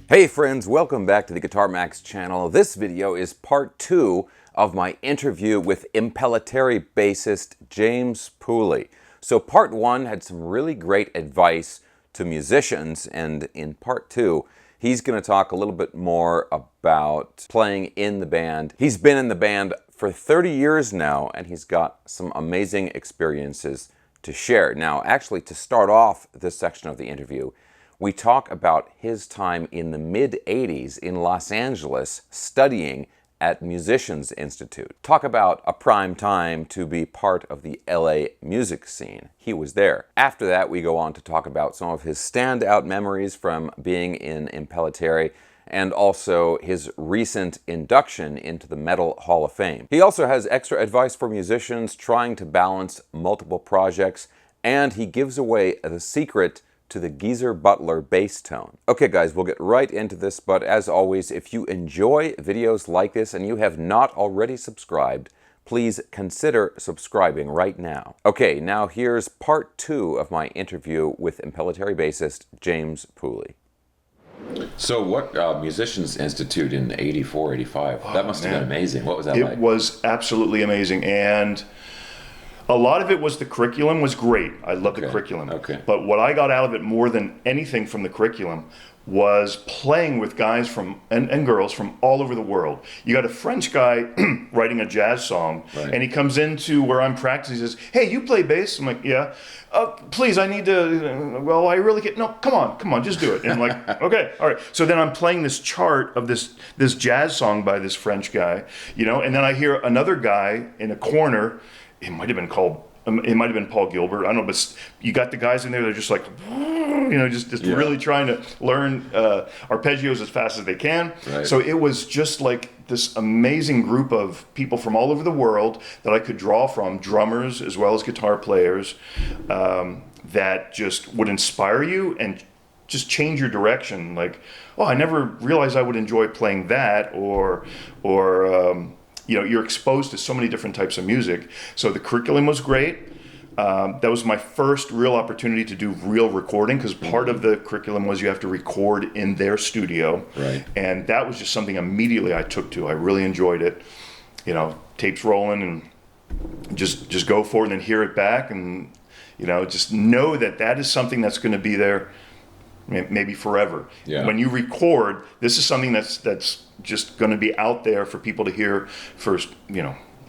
Hey friends, welcome back to the Guitar Max channel. This video is part 2 of my interview with Impellitteri bassist James Pulli. So part 1 had some really great advice to musicians, and in part 2 he's going to talk a little bit more about playing in the band. He's been in the band for 30 years now, and he's got some amazing experiences to share. Now, actually, to start off this section of the interview, we talk about his time in the mid-'80s in Los Angeles studying at Musicians Institute. Talk about a prime time to be part of the LA music scene. He was there. After that, we go on to talk about some of his standout memories from being in Impellitteri and also his recent induction into the Metal Hall of Fame. He also has extra advice for musicians trying to balance multiple projects, and he gives away the secret to the Geezer Butler bass tone. Okay guys, we'll get right into this, but as always, if you enjoy videos like this and you have not already subscribed, please consider subscribing right now. Okay, now here's part 2 of my interview with Impellitteri bassist James Pulli. So what Musicians Institute in 84, 85? That must have been amazing. What was that like? It was absolutely amazing, and a lot of it was the curriculum was great. I loved the curriculum. But what I got out of it more than anything from the curriculum was playing with guys from and girls from all over the world. You got a French guy writing a jazz song, and he comes into where I'm practicing. He says, "Hey, you play bass?" I'm like, "Yeah." "Please, I need to." "Well, I really can't." "No, come on, just do it." And I'm like, "Okay, all right." So then I'm playing this chart of this jazz song by this French guy, and then I hear another guy in a corner. It might have been Paul Gilbert. I don't know, but you got the guys in there. They're just like, just really trying to learn arpeggios as fast as they can. So it was just like this amazing group of people from all over the world that I could draw from, drummers as well as guitar players, that just would inspire you and just change your direction. Like, oh, I never realized I would enjoy playing that, or you're exposed to so many different types of music. So the curriculum was great. That was my first real opportunity to do real recording, because part of the curriculum was you have to record in their studio. And that was just something immediately I took to. I really enjoyed it. Tapes rolling and just go for it and then hear it back, and just know that is something that's going to be there maybe forever. When you record, this is something that's just going to be out there for people to hear for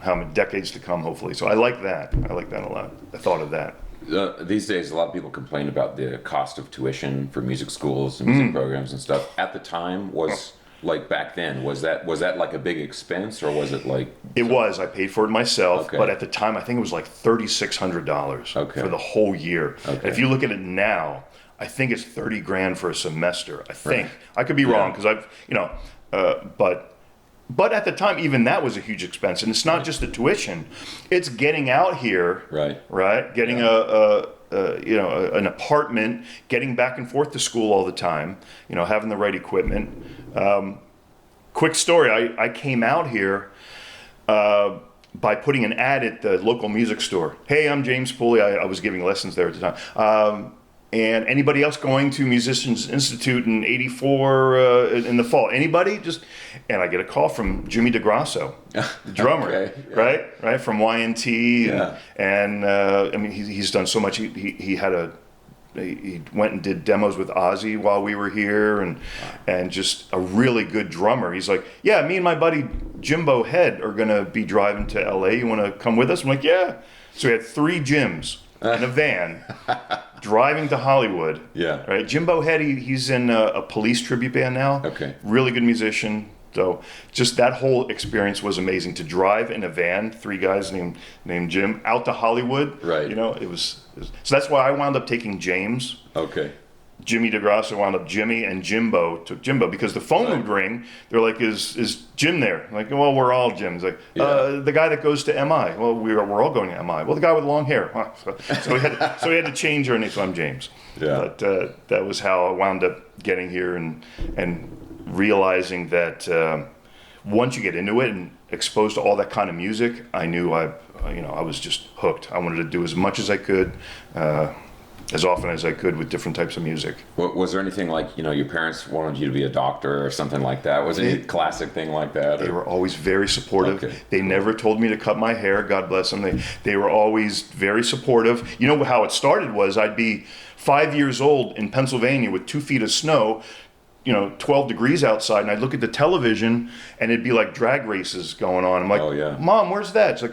how many decades to come, hopefully. So I like that a lot. The thought of that. These days, a lot of people complain about the cost of tuition for music schools and music programs and stuff. At the time, like back then, was that like a big expense, or was it like? It was. I paid for it myself, but at the time, I think it was like $3,600 for the whole year. And if you look at it now, I think it's $30,000 for a semester. I think I could be wrong, because I've but at the time, even that was a huge expense. And it's not just the tuition; it's getting out here, right? Getting an apartment, getting back and forth to school all the time, having the right equipment. Quick story: I came out here by putting an ad at the local music store. "Hey, I'm James Pulli." I was giving lessons there at the time. And anybody else going to Musicians Institute in 84 in the fall? Anybody? And I get a call from Jimmy DeGrasso, the drummer, right from Y&T, and he's done so much. He went and did demos with Ozzy while we were here, and just a really good drummer. He's like, "Yeah, me and my buddy Jimbo Head are gonna be driving to LA. You want to come with us?" I'm like, "Yeah." So we had 3 Jims in a van driving to Hollywood. Right. Jimbo Head, he's in a Police tribute band now. Really good musician. So just that whole experience was amazing, to drive in a van, 3 guys named Jim, out to Hollywood. It was so that's why I wound up taking James. Jimmy DeGrasso wound up Jimmy, and Jimbo took Jimbo, because the phone would ring. They're like, "Is Jim there?" I'm like, "Well, we're all Jims." Like, the guy that goes to MI. "Well, we're all going to MI." "Well, the guy with long hair." So we had to change our name. So I'm James. But that was how I wound up getting here, and realizing that once you get into it and exposed to all that kind of music, I knew I was just hooked. I wanted to do as much as I could. as often as I could with different types of music. Was there anything like, your parents wanted you to be a doctor or something like that? Was it a classic thing like that? They were always very supportive. Okay. They never told me to cut my hair, God bless them. They were always very supportive. You know how it started was I'd be 5 years old in Pennsylvania with 2 feet of snow, 12 degrees outside, and I'd look at the television and it'd be like drag races going on. I'm like, oh, yeah. Mom, where's that? It's like,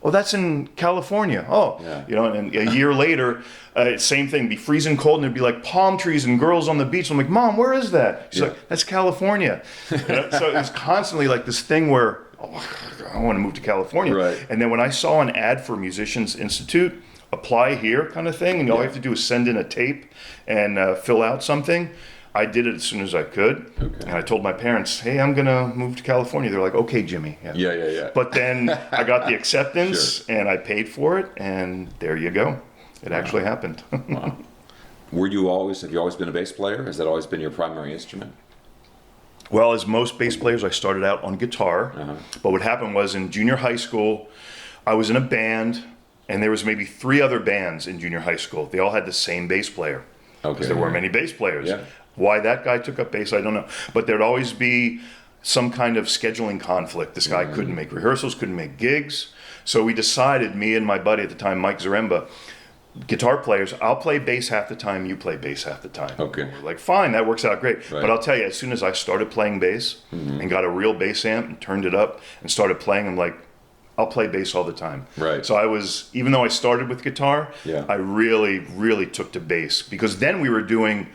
oh, that's in California. Oh, yeah. And a year later, same thing, be freezing cold, and there'd be like palm trees and girls on the beach. I'm like, Mom, where is that? She's like, that's California. So it was constantly like this thing where, I want to move to California. Right. And then when I saw an ad for Musicians Institute, apply here kind of thing, and all you have to do is send in a tape and fill out something. I did it as soon as I could, and I told my parents, hey, I'm going to move to California. They're like, okay, Jimmy. Yeah. But then I got the acceptance, and I paid for it, and there you go. It actually happened. Wow. Have you always been a bass player? Has that always been your primary instrument? Well, as most bass players, I started out on guitar. But what happened was in junior high school, I was in a band, and there was maybe 3 other bands in junior high school. They all had the same bass player. Because there weren't many bass players. Yeah. Why that guy took up bass, I don't know. But there'd always be some kind of scheduling conflict. This guy couldn't make rehearsals, couldn't make gigs. So we decided, me and my buddy at the time, Mike Zaremba, guitar players, I'll play bass half the time, you play bass half the time. Okay. We're like, fine, that works out great. Right. But I'll tell you, as soon as I started playing bass and got a real bass amp and turned it up and started playing, I'm like, I'll play bass all the time. Right. So I was, even though I started with guitar, Yeah. I really, really took to bass, because then we were doing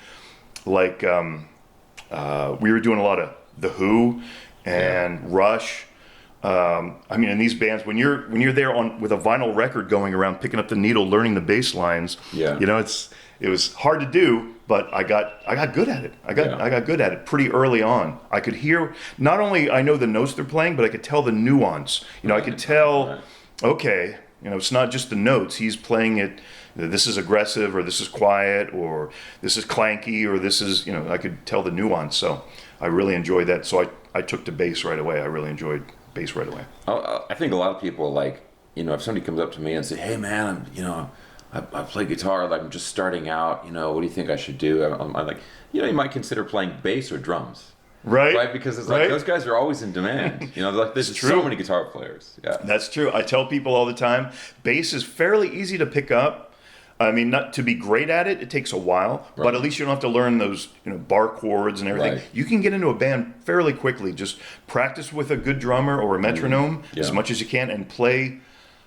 like, we were doing a lot of The Who and Rush. In these bands, when you're there with a vinyl record going around, picking up the needle, learning the bass lines, it was hard to do, but I got good at it. I got good at it pretty early on. I could hear, not only I know the notes they're playing, but I could tell the nuance. I could tell, okay, it's not just the notes. He's playing it, this is aggressive, or this is quiet, or this is clanky, or this is, I could tell the nuance. So I really enjoyed that. So I took to bass right away. I really enjoyed bass right away. I think a lot of people, if somebody comes up to me and say, hey man, I play guitar, I'm just starting out, what do you think I should do? I'm like, you might consider playing bass or drums. Right? Because it's like, those guys are always in demand. There's so many guitar players. Yeah. That's true. I tell people all the time, bass is fairly easy to pick up. Not to be great at it, it takes a while, but at least you don't have to learn those, bar chords and everything. Right. You can get into a band fairly quickly. Just practice with a good drummer or a metronome as much as you can, and play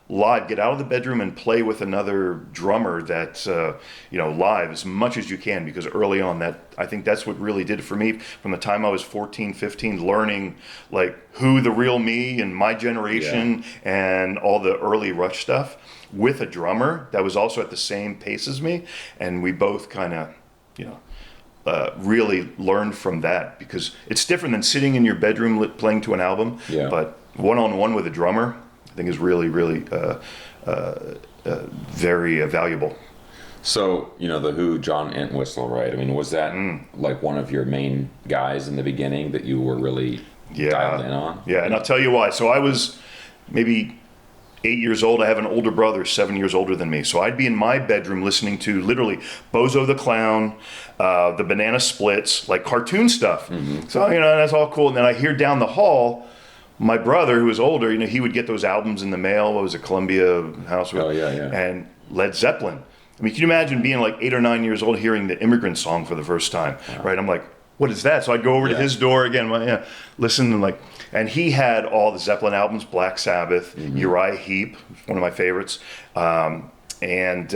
live. Get out of the bedroom and play with another drummer that's, live as much as you can, because early on, I think that's what really did it for me. From the time I was 14, 15, learning like who the real me and my generation and all the early Rush stuff, with a drummer that was also at the same pace as me, and we both kind of, really learned from that, because it's different than sitting in your bedroom playing to an album. Yeah. But one-on-one with a drummer, I think is really, really very valuable. So, the Who, John Entwistle, right? Was that like one of your main guys in the beginning that you were really dialed in on? Yeah, and I'll tell you why. So I was maybe 8 years old. I have an older brother, 7 years older than me. So I'd be in my bedroom listening to literally Bozo the Clown, the Banana Splits, like cartoon stuff. So, that's all cool. And then I hear down the hall, my brother, who was older, he would get those albums in the mail. What was it, Columbia House? And Led Zeppelin. Can you imagine being like 8 or 9 years old, hearing the Immigrant Song for the first time, right? I'm like, what is that? So I'd go over to his door again, listen, and he had all the Zeppelin albums, Black Sabbath, Uriah Heep, one of my favorites, and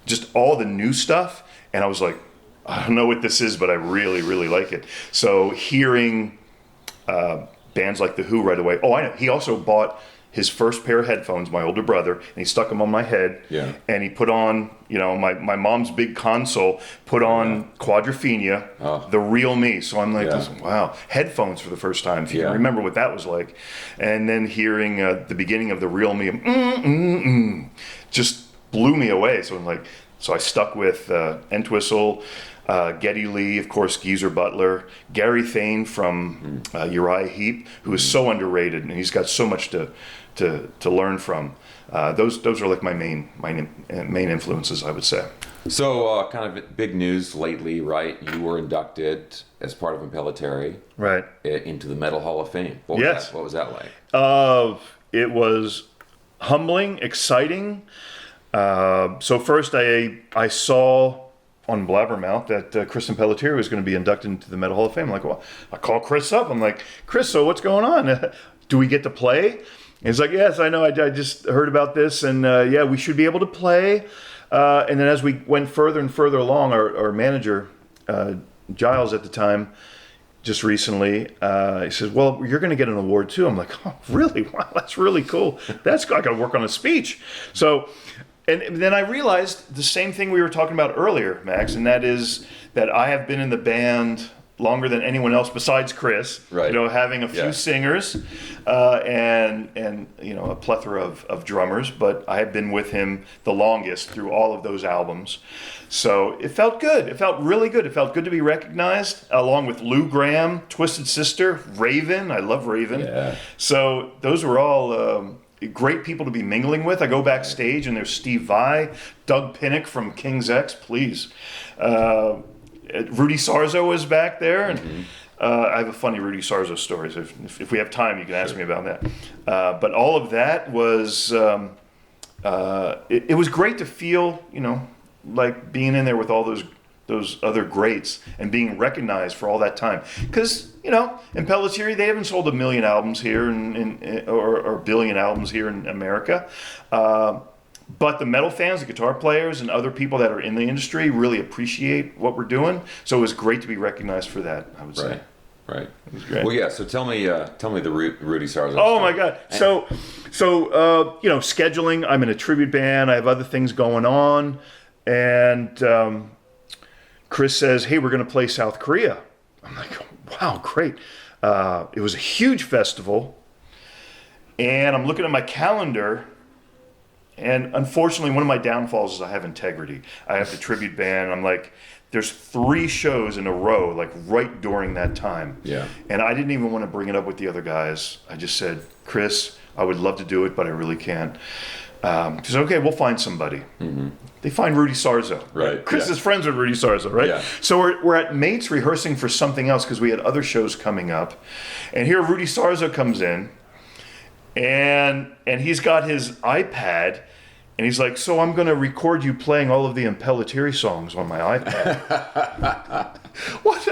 just all the new stuff. And I was like, I don't know what this is, but I really, really like it. So hearing bands like The Who right away. Oh, I know. He also bought his first pair of headphones, my older brother, and he stuck them on my head. Yeah. And he put on, my mom's big console, put on Quadrophenia, The Real Me. So I'm like, wow, headphones for the first time. If you can remember what that was like. And then hearing the beginning of The Real Me, just blew me away. So I'm like, so I stuck with Entwistle, Geddy Lee, of course, Geezer Butler, Gary Thane from Uriah Heep, who is so underrated, and he's got so much to learn from. Those are like my main influences, I would say. So, kind of big news lately, right? You were inducted as part of Impellitteri, Right, into the Metal Hall of Fame. What was yes. that? What was that like? It was humbling, exciting. So first, I saw on Blabbermouth that Chris Impellitteri was going to be inducted into the Metal Hall of Fame. I'm like, well, I call Chris up. I'm like, Chris, so what's going on? Do we get to play? And he's like, yes, I know. I just heard about this, and yeah, we should be able to play. And then as we went further and further along, our manager, Giles at the time, just recently, he says, well, you're going to get an award too. I'm like, oh, really? Wow, that's really cool. I got to work on a speech. So, and then I realized the same thing we were talking about earlier, Max, and that is that I have been in the band longer than anyone else besides Chris. Right. Having a few singers and a plethora of drummers, but I have been with him the longest through all of those albums. So it felt good. It felt really good. It felt good to be recognized, along with Lou Gramm, Twisted Sister, Raven. I love Raven. Yeah. So those were all great people to be mingling with. I go backstage and there's Steve Vai, Doug Pinnick from King's X, please. Rudy Sarzo was back there, and I have a funny Rudy Sarzo story. So if we have time, you can ask me about that. But all of that was it was great to feel, like being in there with all those other greats and being recognized for all that time. Because Impellitteri, they haven't sold 1 million albums here or 1 billion albums here in America. But the metal fans, the guitar players, and other people that are in the industry really appreciate what we're doing. So it was great to be recognized for that, I would say. Right. It was great. Well, yeah. So tell me the Rudy Sarzo. Oh story. my God! So scheduling. I'm in a tribute band. I have other things going on, and Chris says, "Hey, we're going to play South Korea." I'm like, "Wow, great!" It was a huge festival, and I'm looking at my calendar. And unfortunately, one of my downfalls is I have integrity. I have the tribute band. I'm like, there's 3 shows in a row, like right during that time. Yeah. And I didn't even want to bring it up with the other guys. I just said, Chris, I would love to do it, but I really can't. He said, okay, we'll find somebody. Mm-hmm. They find Rudy Sarzo. Right. Chris is friends with Rudy Sarzo, right? Yeah. So we're at Mates rehearsing for something else because we had other shows coming up. And here Rudy Sarzo comes in. And he's got his iPad, and he's like, so I'm going to record you playing all of the Impellitteri songs on my iPad. What?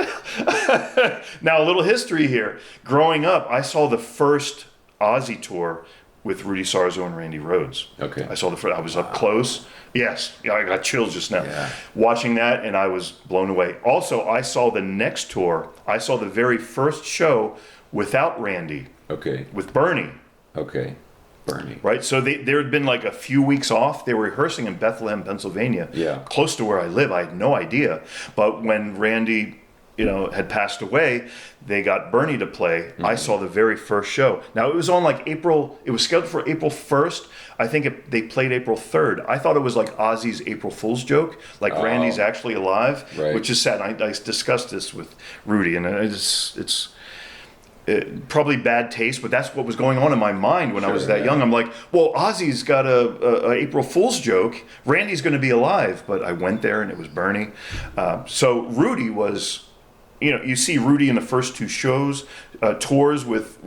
Now, a little history here. Growing up, I saw the first Ozzy tour with Rudy Sarzo and Randy Rhoads. Okay. I saw the first. I was up close. Yes, I got chills just now. Yeah. Watching that, and I was blown away. Also, I saw the next tour. I saw the very first show without Randy. Okay. With Bernie. Okay. Bernie. Right, so there had been like a few weeks off. They were rehearsing in Bethlehem, Pennsylvania, close to where I live. I had no idea. But when Randy, had passed away, they got Bernie to play. Mm-hmm. I saw the very first show. Now, it was on like April, it was scheduled for April 1st. I think they played April 3rd. I thought it was like Ozzy's April Fool's joke, like Randy's actually alive, which is sad. I discussed this with Rudy, and it's probably bad taste, but that's what was going on in my mind when I was that young. I'm like, well, Ozzy's got a April Fool's joke. Randy's going to be alive. But I went there and it was Bernie. So Rudy was, you see Rudy in the first 2 shows, tours with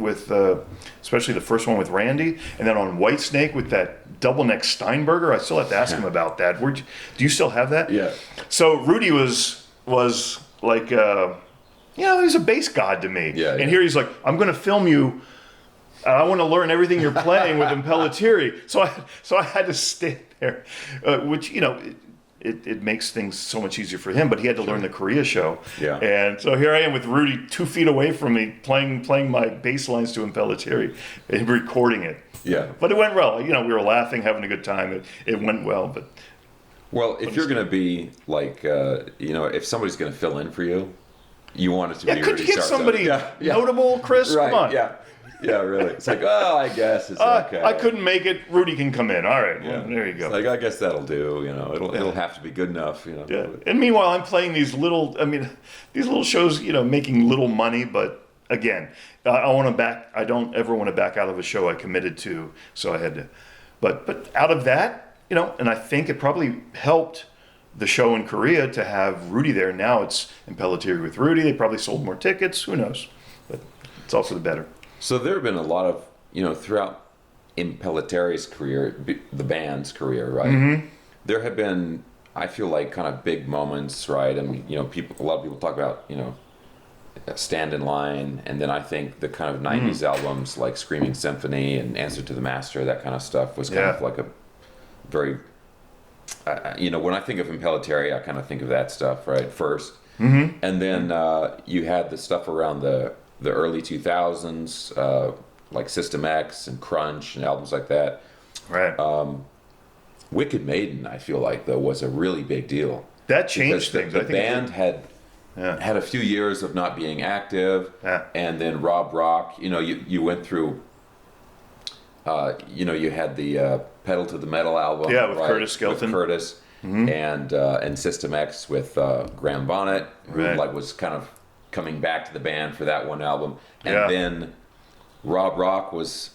especially the first one with Randy. And then on Whitesnake with that double neck Steinberger. I still have to ask him about that. Do you still have that? Yeah. So Rudy was like... he's a bass god to me. Yeah, and here he's like, I'm going to film you. And I want to learn everything you're playing with Impellitteri. So I had to stand there, which, it makes things so much easier for him. But he had to learn the Korea show. Yeah. And so here I am with Rudy 2 feet away from me playing my bass lines to Impellitteri and recording it. Yeah. But it went well. We were laughing, having a good time. It went well. Well, if you're going to be like, if somebody's going to fill in for you, you want it to be could Rudy you get Sarzo. somebody notable, Chris? Right, Come on. Yeah, really. It's like, I guess it's okay. I couldn't make it. Rudy can come in. All right, well, there you go. It's like, I guess that'll do. It'll have to be good enough. Yeah. And meanwhile, I'm playing these little shows. Making little money, but again, I don't ever want to back out of a show I committed to. So I had to, but out of that, and I think it probably helped the show in Korea to have Rudy there. Now it's Impellitteri with Rudy. They probably sold more tickets. Who knows? But it's also the better. So there have been a lot of, throughout Impellitteri's career, the band's career, right? There have been, I feel like, kind of big moments, right? I mean, a lot of people talk about, Stand in Line, and then I think the kind of 90s albums like Screaming Symphony and Answer to the Master, that kind of stuff was kind of like a very, when I think of Impellitteri, I kind of think of that stuff, right, first. And then you had the stuff around the early 2000s, like System X and Crunch and albums like that. Right. Wicked Maiden, I feel like, though, was a really big deal. That changed things. The band had a few years of not being active, and then Rubric, you went through, you had the Pedal to the Metal album. Yeah, with Curtis Skelton. With Curtis, and System X with Graham Bonnet, who was kind of coming back to the band for that one album. And then Rubric was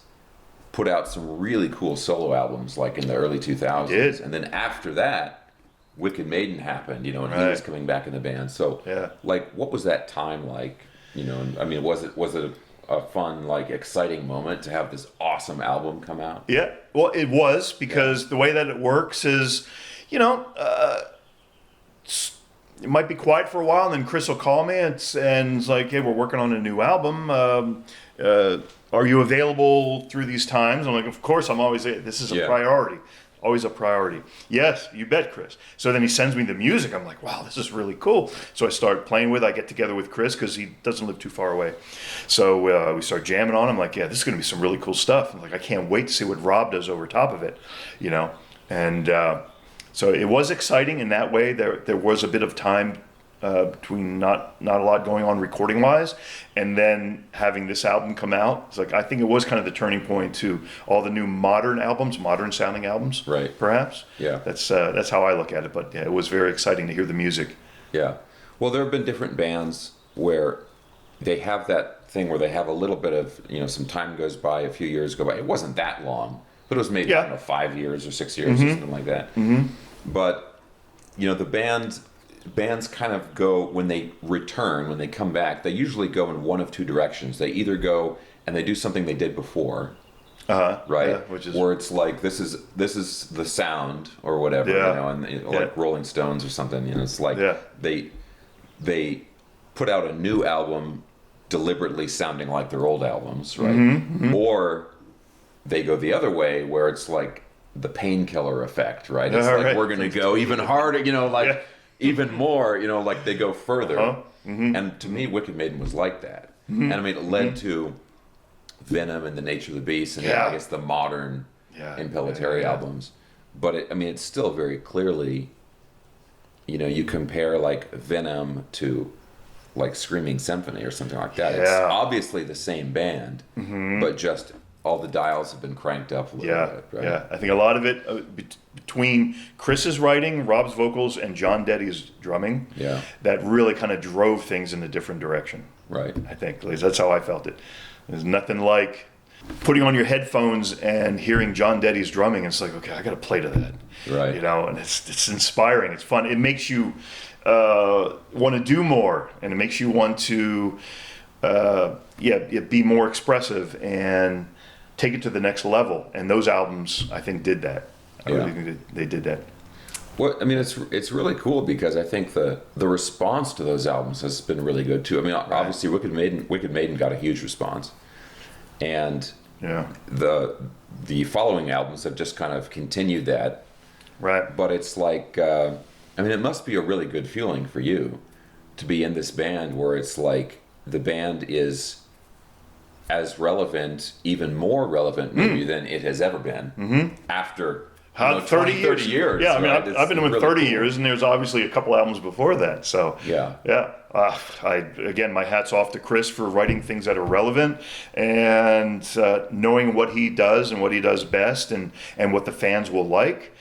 put out some really cool solo albums, like in the early 2000s. And then after that, Wicked Maiden happened, and he was coming back in the band. So, like, what was that time like? I mean, was it a fun, like, exciting moment to have this awesome album come out? Yeah, well, it was, because the way that it works is, it might be quiet for a while, and then Chris will call me and it's like, hey, we're working on a new album. Are you available through these times? I'm like, of course, I'm always there. This is a priority. Always a priority. Yes, you bet, Chris. So then he sends me the music. I'm like, wow, this is really cool. So I start playing with. I get together with Chris because he doesn't live too far away. So we start jamming on. I'm like, yeah, this is going to be some really cool stuff. I'm like, I can't wait to see what Rob does over top of it, And so it was exciting in that way. There was a bit of time between not a lot going on recording wise, and then having this album come out. It's like, I think it was kind of the turning point to all the new modern sounding albums, right? Perhaps. Yeah. That's how I look at it. But yeah, it was very exciting to hear the music. Yeah. Well, there have been different bands where they have that thing where they have a little bit of, some time goes by, a few years go by. It wasn't that long, but it was maybe 5 years or 6 years or something like that. But the bands kind of go, when they come back, they usually go in one of two directions. They either go and they do something they did before, right? Yeah, which is, where it's like, this is the sound or whatever, like Rolling Stones or something. It's like they put out a new album deliberately sounding like their old albums, right? Or they go the other way, where it's like the Painkiller effect, right? It's like, we're going to go even harder, even more, like they go further. And to me, Wicked Maiden was like that. And I mean, it led to Venom and The Nature of the Beast, and I guess the modern Impellitteri albums. But it's still very clearly, you compare like Venom to like Screaming Symphony or something like that. It's obviously the same band, but just all the dials have been cranked up a little bit, right? Yeah, I think a lot of it between Chris's writing, Rob's vocals, and John Detti's drumming, that really kind of drove things in a different direction. Right. I think, at least that's how I felt it. There's nothing like putting on your headphones and hearing John Detti's drumming. And it's like, okay, I got to play to that. Right. And it's inspiring. It's fun. It makes you want to do more, and it makes you want to be more expressive and take it to the next level. And those albums, I think, did that. I really think they did that. Well, it's really cool, because I think the response to those albums has been really good too. Obviously, Wicked Maiden got a huge response, and the following albums have just kind of continued that. Right. But it's like, it must be a really good feeling for you to be in this band where it's like the band is as relevant, even more relevant maybe than it has ever been after 30 years. Yeah, right? I've been with really 30 years, and there's obviously a couple albums before that. So my hat's off to Chris for writing things that are relevant and knowing what he does and what he does best, and what the fans will like.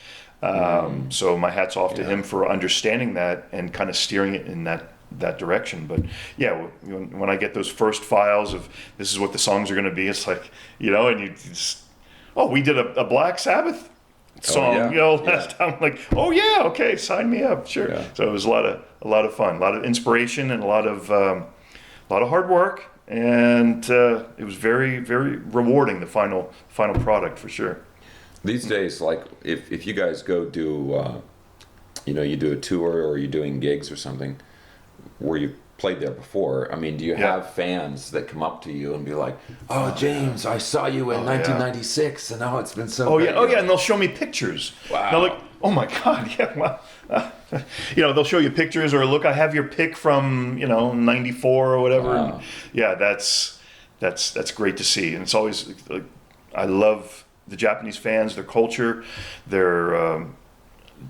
So my hat's off to him for understanding that and kind of steering it in that direction. But when I get those first files of this is what the songs are going to be, it's like, and you just, we did a Black Sabbath song, last time. I'm like, oh yeah, okay, sign me up, sure. Yeah. So it was a lot of fun, a lot of inspiration, and a lot of hard work, and it was very, very rewarding. The final product for sure. These days, like if you guys go do, you do a tour or you're doing gigs or something, where you played there before, I mean, do you have fans that come up to you and be like, "Oh, James, I saw you in 1996, and now it's been so great." And they'll show me pictures. Wow. And they're like, "Oh my God, yeah, wow." They'll show you pictures, or look, I have your pic from, 94 or whatever. Wow. And yeah, that's great to see. And it's always, I love the Japanese fans, their culture, their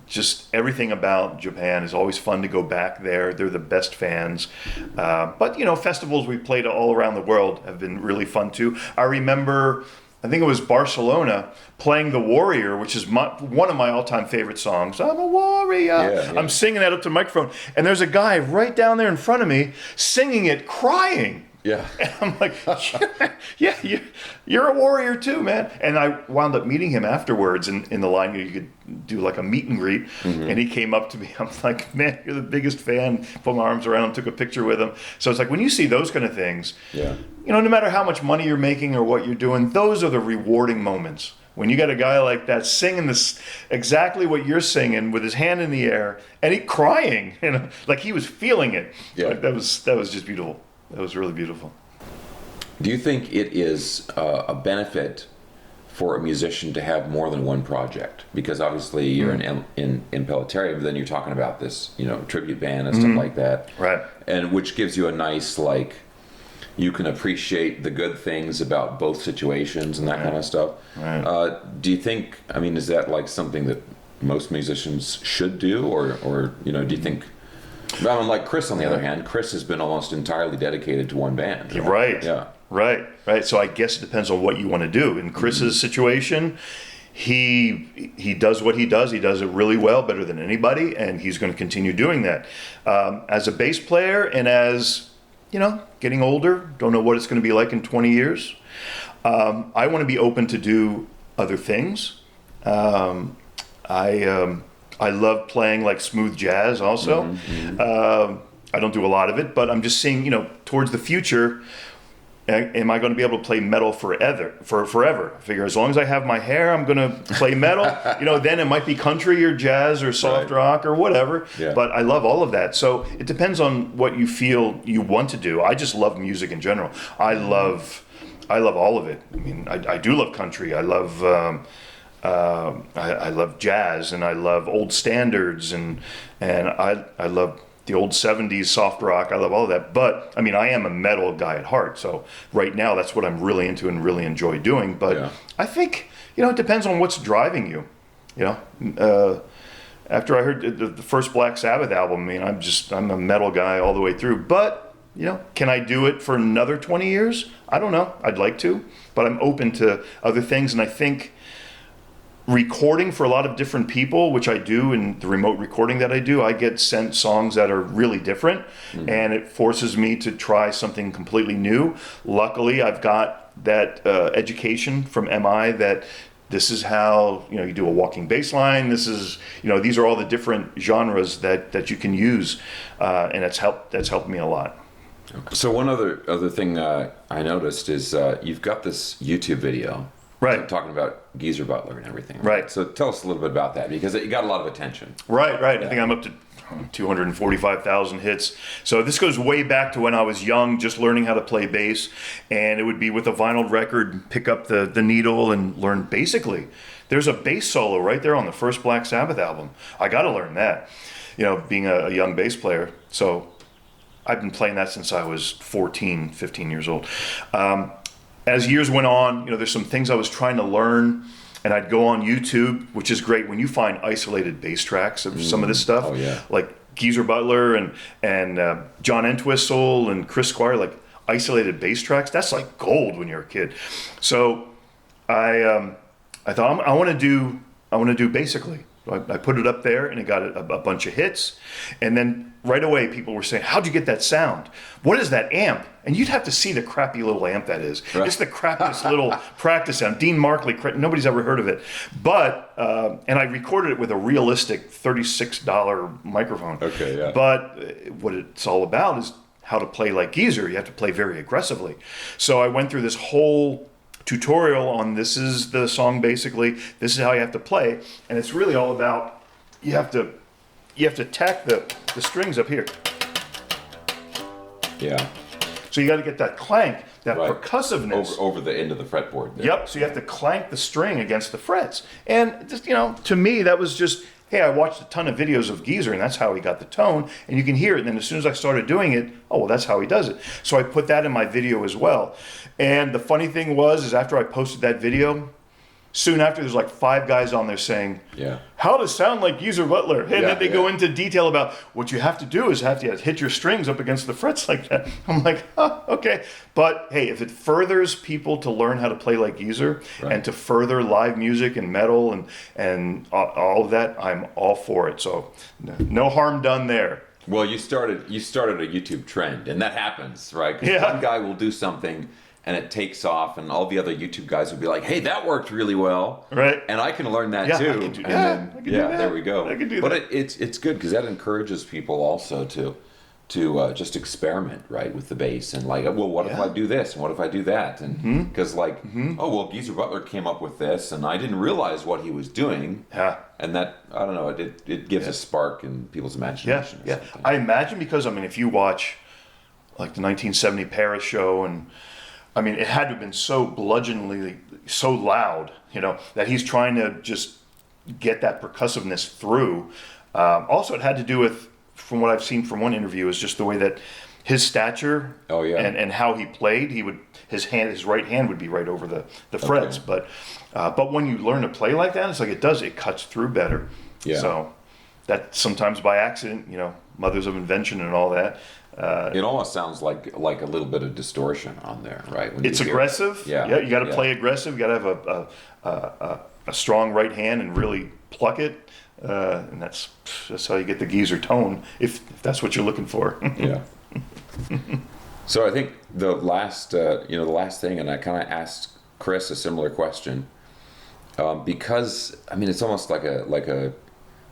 just everything about Japan is always fun to go back there. They're the best fans. But festivals we played all around the world have been really fun too. I remember, I think it was Barcelona, playing The Warrior, which is one of my all-time favorite songs. I'm a warrior. Yeah. I'm singing that up to the microphone, and there's a guy right down there in front of me singing it, crying. Yeah. And I'm like, yeah, you're a warrior too, man. And I wound up meeting him afterwards in the line. You could do like a meet and greet. Mm-hmm. And he came up to me. I'm like, man, you're the biggest fan. Put my arms around him, took a picture with him. So it's like, when you see those kind of things, no matter how much money you're making or what you're doing, those are the rewarding moments. When you got a guy like that singing this exactly what you're singing with his hand in the air and he crying, like he was feeling it. Yeah. Like that was just beautiful. That was really beautiful. Do you think it is a benefit for a musician to have more than one project? Because obviously you're in Impellitteri, but then you're talking about this, tribute band and stuff like that. Right. And which gives you a nice, you can appreciate the good things about both situations and that kind of stuff. Right. Do you think, is that something that most musicians should do? Or do you think... like Chris, on the other hand, Chris has been almost entirely dedicated to one band. Right. Yeah. Right. So I guess it depends on what you want to do. In Chris's situation, he does what he does. He does it really well, better than anybody, and he's going to continue doing that. As a bass player, and as getting older, don't know what it's going to be like in 20 years. I want to be open to do other things. I love playing smooth jazz also. Mm-hmm. I don't do a lot of it, but I'm just seeing, towards the future, am I going to be able to play metal forever? I figure as long as I have my hair, I'm going to play metal. Then it might be country or jazz or soft rock or whatever. Yeah. But I love all of that. So it depends on what you feel you want to do. I just love music in general. I love all of it. I do love country. I love... I love jazz, and I love old standards, and I love the old 70s soft rock. I love all of that. But I am a metal guy at heart. So right now that's what I'm really into and really enjoy doing. But I think, it depends on what's driving you. After I heard the first Black Sabbath album, I'm a metal guy all the way through. But, can I do it for another 20 years? I don't know. I'd like to, but I'm open to other things. And I think recording for a lot of different people, which I do in the remote recording that I do, I get sent songs that are really different, and it forces me to try something completely new. Luckily, I've got that education from MI that this is how you do a walking bass line. This is these are all the different genres that you can use, and that's helped me a lot. Okay. So one other thing I noticed is you've got this YouTube video. Right. Talking about Geezer Butler and everything. Right. So tell us a little bit about that, because it got a lot of attention. Right. Yeah. I think I'm up to 245,000 hits. So this goes way back to when I was young, just learning how to play bass. And it would be with a vinyl record, pick up the needle and learn basically. There's a bass solo right there on the first Black Sabbath album. I got to learn that, being a young bass player. So I've been playing that since I was 14, 15 years old. As years went on, there's some things I was trying to learn, and I'd go on YouTube, which is great when you find isolated bass tracks of some of this stuff. Oh, yeah. Like Geezer Butler and John Entwistle and Chris Squire, isolated bass tracks. That's like gold when you're a kid. So I thought I want to do basically. I put it up there, and it got a bunch of hits. And then right away, people were saying, "How'd you get that sound? What is that amp?" And you'd have to see the crappy little amp that is. Right. It's the crappiest little practice amp. Dean Markley, nobody's ever heard of it. But, and I recorded it with a realistic $36 microphone. Okay, yeah. But what it's all about is how to play like Geezer. You have to play very aggressively. So I went through this whole tutorial on this is the song basically, this is how you have to play, and it's really all about you have to attack the strings up here. Yeah. So you got to get that clank, that percussiveness over the end of the fretboard there. Yep. So you have to clank the string against the frets, and just to me that was just. Hey, I watched a ton of videos of Geezer, and that's how he got the tone, and you can hear it. And then as soon as I started doing it, oh, well, that's how he does it. So I put that in my video as well. And the funny thing is after I posted that video, soon after, there's like 5 guys on there saying, how to sound like Geezer Butler. And then they go into detail about what you have to do is have to hit your strings up against the frets like that. I'm like, oh, okay. But hey, if it furthers people to learn how to play like Geezer and to further live music and metal and all of that, I'm all for it. So no harm done there. Well, you started a YouTube trend, and that happens, right? Because one guy will do something and it takes off, and all the other YouTube guys will be like, "Hey, that worked really well, right? And I can learn that too." I can do that. There we go. I can do that. But it's good because that encourages people also to just experiment, right, with the bass and like, well, what if I do this and what if I do that, and because oh well, Geezer Butler came up with this, and I didn't realize what he was doing. Yeah. And that it gives a spark in people's imagination. Yeah. I imagine because if you watch like the 1970 Paris show and. It had to have been so bludgeoningly, so loud, that he's trying to just get that percussiveness through. Also, it had to do with, from what I've seen from one interview, is just the way that his stature and how he played. His right hand would be right over the frets. But when you learn to play like that, it's like it cuts through better. Yeah. So that sometimes by accident, mothers of invention and all that. It almost sounds like a little bit of distortion on there, right? When it's aggressive. Yeah. You got to play aggressive. You got to have a strong right hand and really pluck it, and that's how you get the Geezer tone, if that's what you're looking for. Yeah. So I think the last thing, and I kind of asked Chris a similar question, because it's almost like a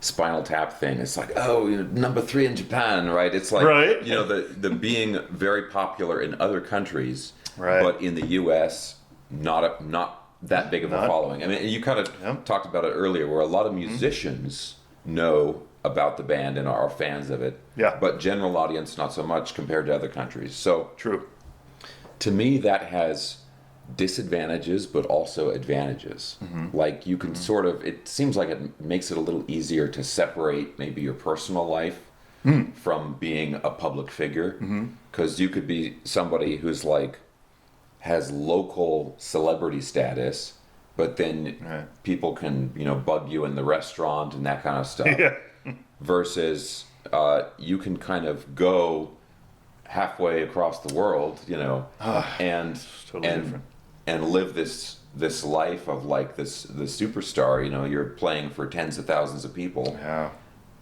Spinal Tap thing. It's like, number 3 in Japan, right? It's like, the being very popular in other countries, but in the U.S. not that big of a following. You kind of talked about it earlier, where a lot of musicians know about the band and are fans of it, but general audience not so much compared to other countries. So true. To me, that has disadvantages but also advantages. Like you can it seems like it makes it a little easier to separate maybe your personal life from being a public figure, because you could be somebody who's like has local celebrity status, but then people can bug you in the restaurant and that kind of stuff, versus you can kind of go halfway across the world, and totally different. And live this life of like the superstar. You're playing for tens of thousands of people,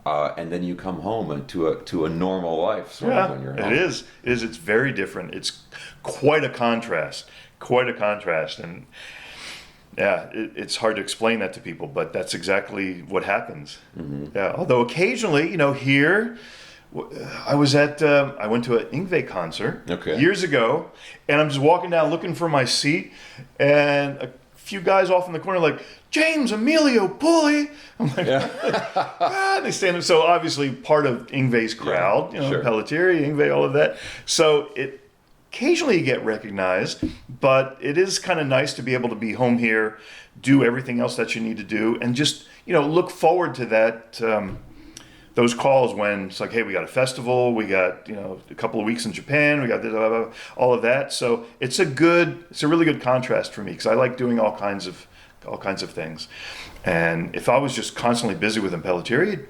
and then you come home to a normal life sort of when you're home. It is. It's very different. It's quite a contrast. And it's hard to explain that to people, but that's exactly what happens. Yeah. Although occasionally, here. I went to an Yngwie concert years ago, and I'm just walking down looking for my seat, and a few guys off in the corner like, James Emilio Pulli. I'm like, and they stand up. So obviously part of Yngwie's crowd, Impellitteri, Yngwie, all of that. So occasionally you get recognized, but it is kind of nice to be able to be home here, do everything else that you need to do, and just, look forward to that, those calls when it's like, hey, we got a festival, we got a couple of weeks in Japan, we got this, all of that. So it's a really good contrast for me, because I like doing all kinds of things. And if I was just constantly busy with Impellitteri,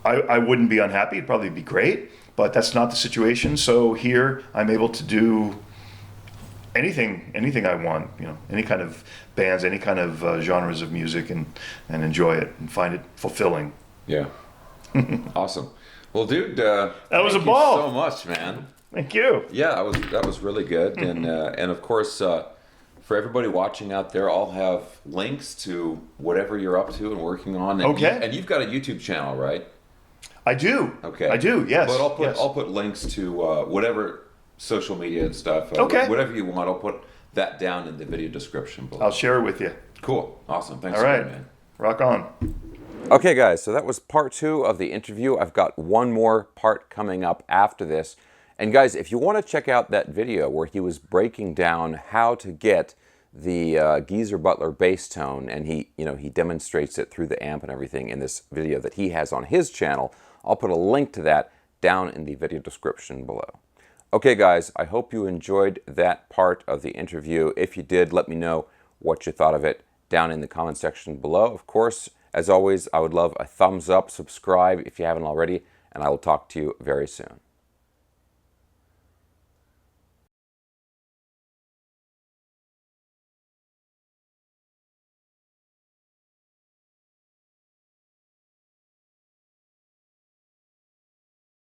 I wouldn't be unhappy. It'd probably be great, but that's not the situation. So here I'm able to do anything I want, you know, any kind of bands, any kind of genres of music, and enjoy it and find it fulfilling. Yeah. Awesome. Well, dude, that was a thank ball. you so much, man. Thank you. Yeah, that was really good, and of course, for everybody watching out there, I'll have links to whatever you're up to and working on. And Okay. and you've got a YouTube channel, right? I do. Okay. I do. Yes. But yes. I'll put links to whatever social media and stuff. Okay. Whatever you want, I'll put that down in the video description below. I'll share it with you. Cool. Awesome. Thanks. All right. Man. Rock on. Okay, guys, so that was part 2 of the interview. I've got one more part coming up after this. And guys, if you want to check out that video where he was breaking down how to get the Geezer Butler bass tone, and he demonstrates it through the amp and everything in this video that he has on his channel, I'll put a link to that down in the video description below. Okay, guys, I hope you enjoyed that part of the interview. If you did, let me know what you thought of it down in the comment section below. Of course, as always, I would love a thumbs up, subscribe if you haven't already, and I will talk to you very soon.